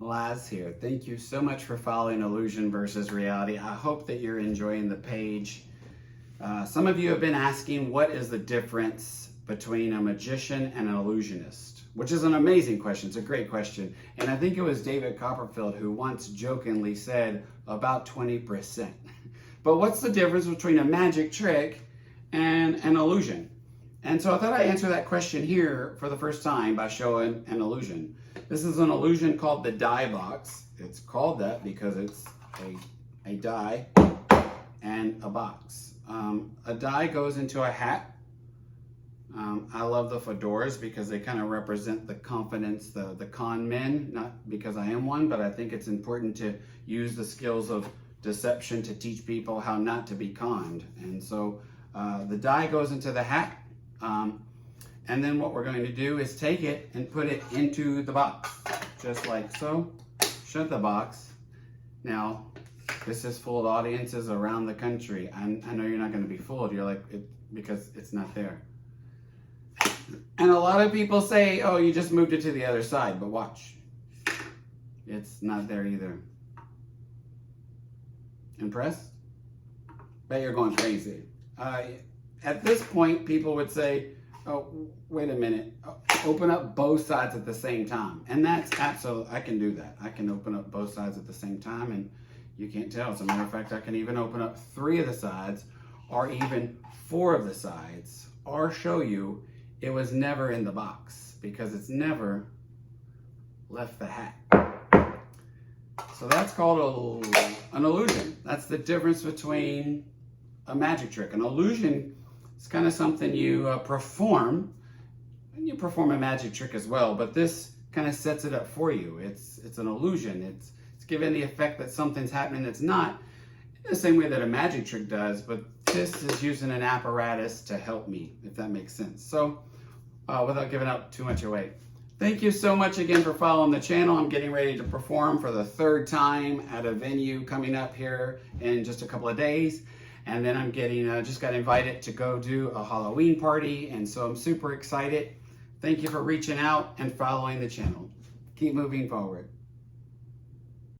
Laz here. Thank you so much for following Illusion versus Reality. I hope that you're enjoying the page. Some of you have been asking, what is the difference between a magician and an illusionist? Which is an amazing question. It's a great question. And I think it was David Copperfield who once jokingly said about 20%. But what's the difference between a magic trick and an illusion? And so I thought I'd answer that question here for the first time by showing an illusion. This is an illusion called the die box. It's called that because it's a die and a box. A die goes into a hat. I love the fedoras because they kind of represent the confidence, the con men, not because I am one, but I think it's important to use the skills of deception to teach people how not to be conned. And so the die goes into the hat. And then what we're going to do is take it and put it into the box, just like so. Shut the box. Now, this has fooled audiences around the country. I know you're not going to be fooled. You're like, because it's not there. And a lot of people say, oh, you just moved it to the other side, but watch. It's not there either. Impressed? Bet you're going crazy. At this point, people would say, oh, wait a minute, open up both sides at the same time. And that's absolutely, I can do that. I can open up both sides at the same time and you can't tell. As a matter of fact, I can even open up 3 of the sides or even 4 of the sides or show you it was never in the box because it's never left the hat. So that's called an illusion. That's the difference between a magic trick. An illusion is kind of something you perform, and you perform a magic trick as well, but this kind of sets it up for you. It's an illusion. It's giving the effect that something's happening that's not, in the same way that a magic trick does, but this is using an apparatus to help me, if that makes sense. So without giving up too much away. Thank you so much again for following the channel. I'm getting ready to perform for the 3rd time at a venue coming up here in just a couple of days. And then I'm getting, just got invited to go do a Halloween party. And so I'm super excited. Thank you for reaching out and following the channel. Keep moving forward.